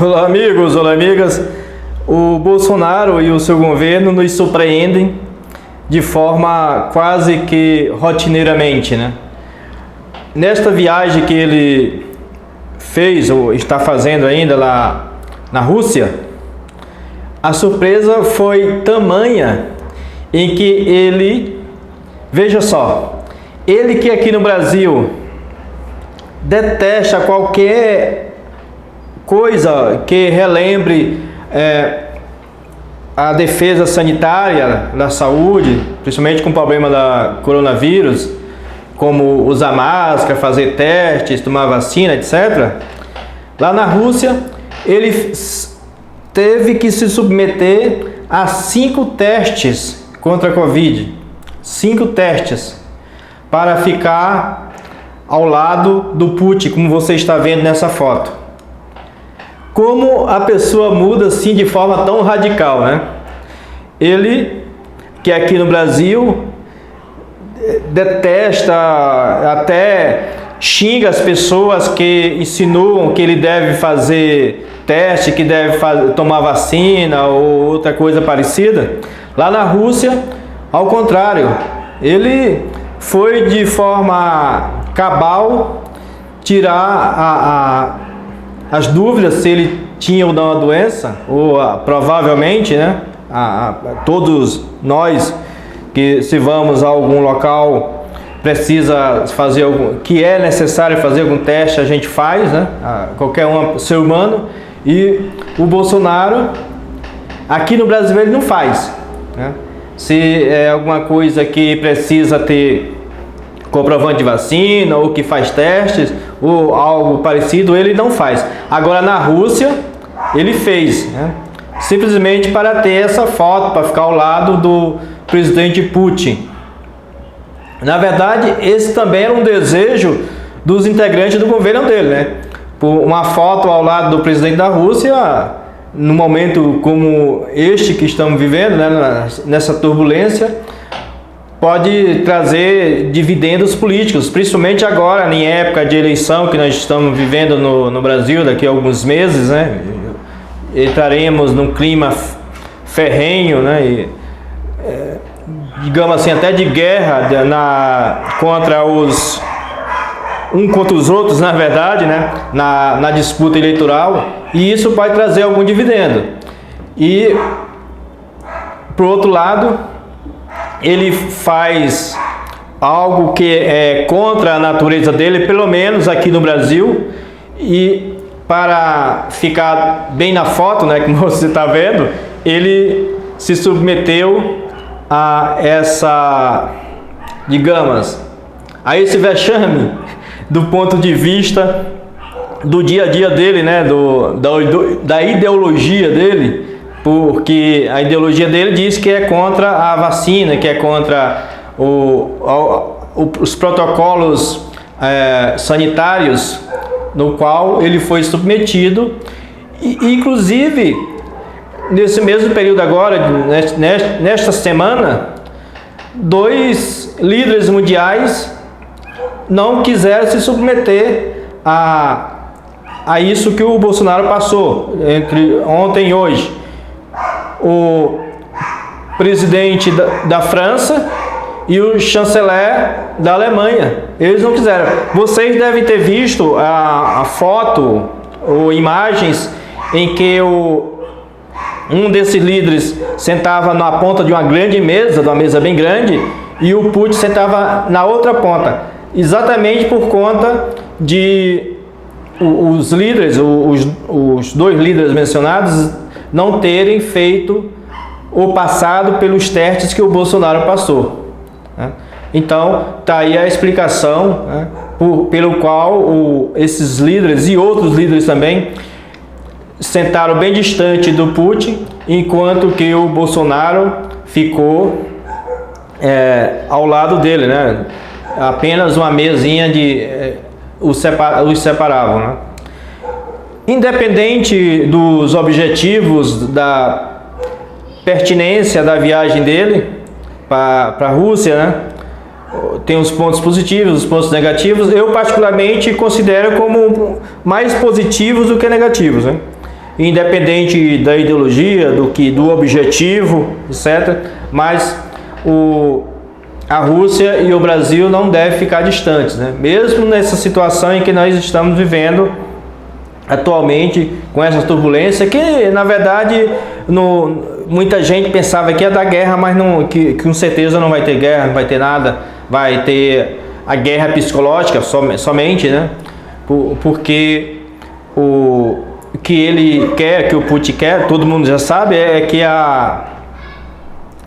Olá amigos, olá amigas. O Bolsonaro e o seu governo nos surpreendem de forma quase que rotineiramente, né? Nesta viagem que ele fez ou está fazendo ainda lá na Rússia, a surpresa foi tamanha em que ele, veja só, ele que aqui no Brasil detesta qualquer coisa que relembre a defesa sanitária da saúde, principalmente com o problema da coronavírus, como usar máscara, fazer testes, tomar vacina, etc. Lá na Rússia, ele teve que se submeter a 5 testes contra a Covid. 5 testes para ficar ao lado do Putin, como você está vendo nessa foto. Como a pessoa muda assim de forma tão radical, né? Ele, que aqui no Brasil detesta, até xinga as pessoas que insinuam que ele deve fazer teste, que deve tomar vacina ou outra coisa parecida. Lá na Rússia, ao contrário, ele foi de forma cabal tirar as dúvidas se ele tinha ou não a doença, ou provavelmente, né? Todos nós que se vamos a algum local precisa fazer que é necessário fazer algum teste, a gente faz, né? Qualquer ser humano. E o Bolsonaro aqui no Brasil ele não faz, né? Se é alguma coisa que precisa ter comprovante de vacina ou que faz testes ou algo parecido, ele não faz. Agora na Rússia ele fez, né? Simplesmente para ter essa foto, para ficar ao lado do presidente Putin. Na verdade, esse também era um desejo dos integrantes do governo dele, né? Por uma foto ao lado do presidente da Rússia, num momento como este que estamos vivendo, né? Nessa turbulência, pode trazer dividendos políticos, principalmente agora, em época de eleição que nós estamos vivendo no Brasil, daqui a alguns meses, né? Entraremos num clima ferrenho, né? Digamos assim, até de guerra contra os outros, na verdade, né? Na disputa eleitoral, e isso pode trazer algum dividendo. E, por outro lado, ele faz algo que é contra a natureza dele, pelo menos aqui no Brasil, e para ficar bem na foto, né, como você está vendo, ele se submeteu a a esse vexame do ponto de vista do dia a dia dele, né, da ideologia dele, porque a ideologia dele diz que é contra a vacina, que é contra os protocolos sanitários no qual ele foi submetido, e inclusive nesse mesmo período agora, nesta semana, 2 líderes mundiais não quiseram se submeter a isso que o Bolsonaro passou entre ontem e hoje. O presidente da França e o chanceler da Alemanha, eles não quiseram. Vocês devem ter visto a foto ou imagens em que um desses líderes sentava na ponta de uma grande mesa, de uma mesa bem grande, e o Putin sentava na outra ponta, exatamente por conta de os líderes, os 2 líderes mencionados, não terem feito ou passado pelos testes que o Bolsonaro passou, né? Então, está aí a explicação, né, pelo qual esses líderes e outros líderes também sentaram bem distante do Putin, enquanto que o Bolsonaro ficou ao lado dele, né? Apenas uma mesinha os separavam, né? Independente dos objetivos, da pertinência da viagem dele para a Rússia, né? Tem os pontos positivos, os pontos negativos. Eu particularmente considero como mais positivos do que negativos, né? independente da ideologia, do objetivo, etc. Mas a Rússia e o Brasil não devem ficar distantes, né? Mesmo nessa situação em que nós estamos vivendo atualmente, com essa turbulência, que na verdade muita gente pensava que ia dar guerra, mas que com certeza não vai ter guerra, não vai ter nada, vai ter a guerra psicológica somente, né? Porque o que ele quer, que o Putin quer, todo mundo já sabe, é que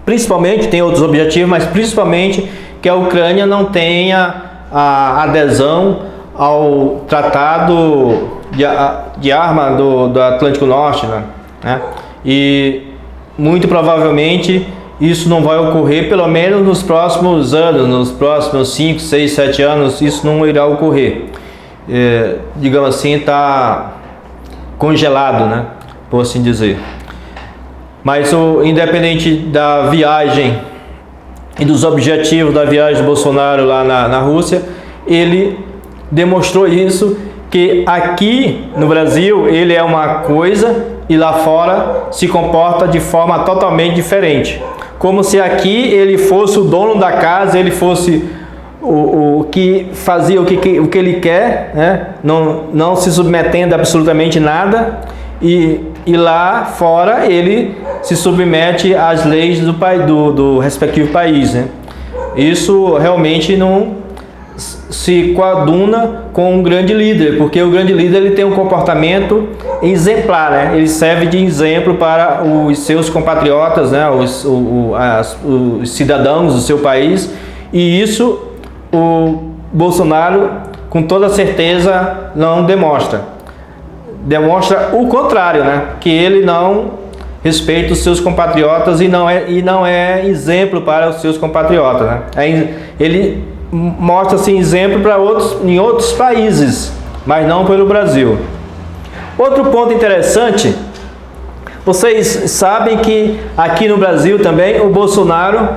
principalmente, tem outros objetivos, mas principalmente que a Ucrânia não tenha a adesão ao tratado de arma do Atlântico Norte, né? E muito provavelmente isso não vai ocorrer, pelo menos nos próximos anos, nos próximos 5, 6, 7 anos, isso não irá ocorrer. Digamos assim, está congelado, né? Por assim dizer. Mas independente da viagem e dos objetivos da viagem do Bolsonaro lá na Rússia, ele demonstrou isso, que aqui no Brasil ele é uma coisa e lá fora se comporta de forma totalmente diferente. Como se aqui ele fosse o dono da casa, ele fosse o que fazia o que ele quer, né? Não se submetendo a absolutamente nada, e lá fora ele se submete às leis do respectivo país, né? Isso realmente não se coaduna com um grande líder, porque o grande líder ele tem um comportamento exemplar, né? Ele serve de exemplo para os seus compatriotas, né? Os cidadãos do seu país, e isso o Bolsonaro com toda certeza não demonstra. Demonstra o contrário, né? Que ele não respeita os seus compatriotas e não é exemplo para os seus compatriotas, né? Ele mostra-se exemplo em outros países, mas não pelo Brasil. Outro ponto interessante, vocês sabem que aqui no Brasil também o Bolsonaro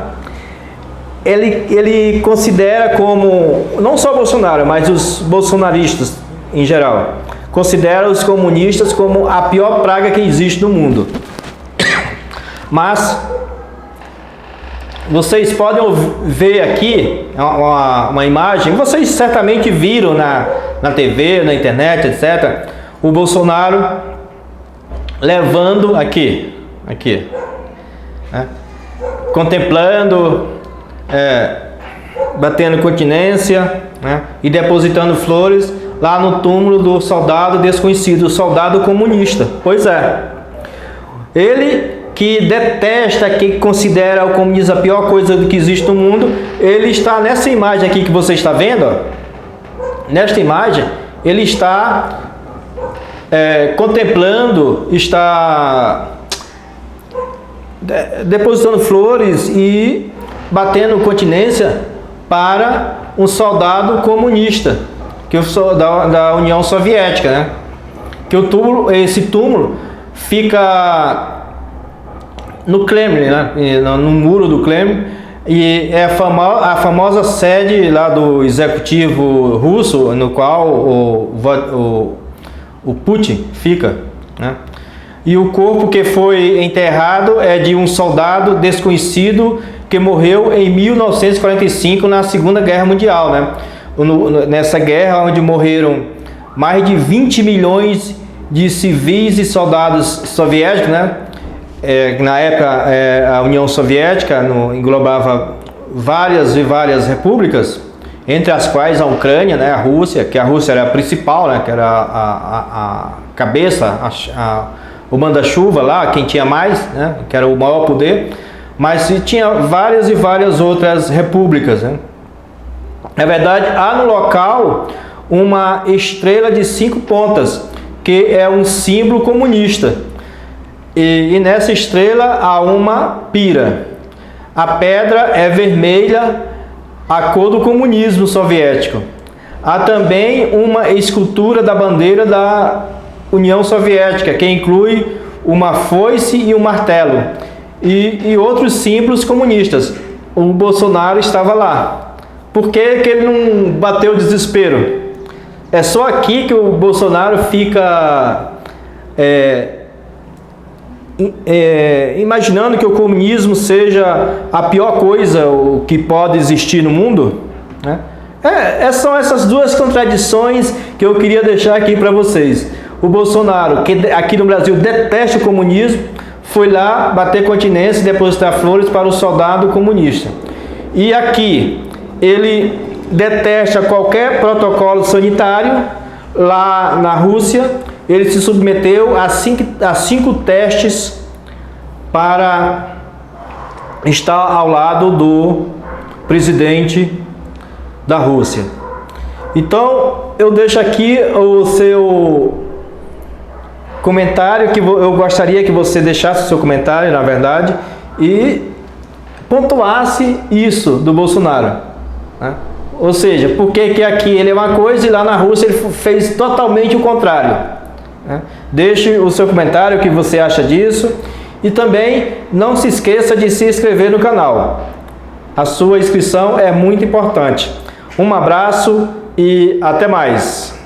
ele considera como, não só o Bolsonaro, mas os bolsonaristas em geral, considera os comunistas como a pior praga que existe no mundo. Mas vocês podem ver aqui uma imagem, vocês certamente viram na TV, na internet, etc. O Bolsonaro levando aqui, né? Contemplando, batendo continência, né? E depositando flores lá no túmulo do soldado desconhecido, o soldado comunista. Pois é, ele que detesta, que considera o comunismo a pior coisa que existe no mundo, ele está nessa imagem aqui que você está vendo, ó. Nesta imagem, ele está contemplando, está depositando flores e batendo continência para um soldado comunista, que da União Soviética, né? Que esse túmulo fica no Kremlin, né? No muro do Kremlin, e é a famosa sede lá do executivo russo, no qual o Putin fica, né? E o corpo que foi enterrado é de um soldado desconhecido que morreu em 1945 na Segunda Guerra Mundial, né? Nessa guerra onde morreram mais de 20 milhões de civis e soldados soviéticos, né? Na época a União Soviética englobava várias e várias repúblicas, entre as quais a Ucrânia, né? A Rússia, que a Rússia era a principal, né? Que era a cabeça, o manda-chuva lá, quem tinha mais, né? Que era o maior poder, mas tinha várias e várias outras repúblicas, né? Na verdade, há no local uma estrela de 5 pontas, que é um símbolo comunista. E nessa estrela há uma pira. A pedra é vermelha, a cor do comunismo soviético. Há também uma escultura da bandeira da União Soviética, que inclui uma foice e um martelo, e outros símbolos comunistas. O Bolsonaro estava lá. Por que ele não bateu o desespero? É só aqui que o Bolsonaro fica imaginando que o comunismo seja a pior coisa que pode existir no mundo, né? São essas duas contradições que eu queria deixar aqui para vocês. O Bolsonaro, que aqui no Brasil detesta o comunismo, foi lá bater continência e depositar flores para o soldado comunista. E aqui ele detesta qualquer protocolo sanitário. Lá na Rússia, ele se submeteu a 5 testes para estar ao lado do presidente da Rússia. Então, eu deixo aqui o seu comentário, que eu gostaria que você deixasse o seu comentário, na verdade, e pontuasse isso do Bolsonaro, né? Ou seja, por que aqui ele é uma coisa e lá na Rússia ele fez totalmente o contrário, né? Deixe o seu comentário, o que você acha disso, e também não se esqueça de se inscrever no canal. A sua inscrição é muito importante. Um abraço e até mais.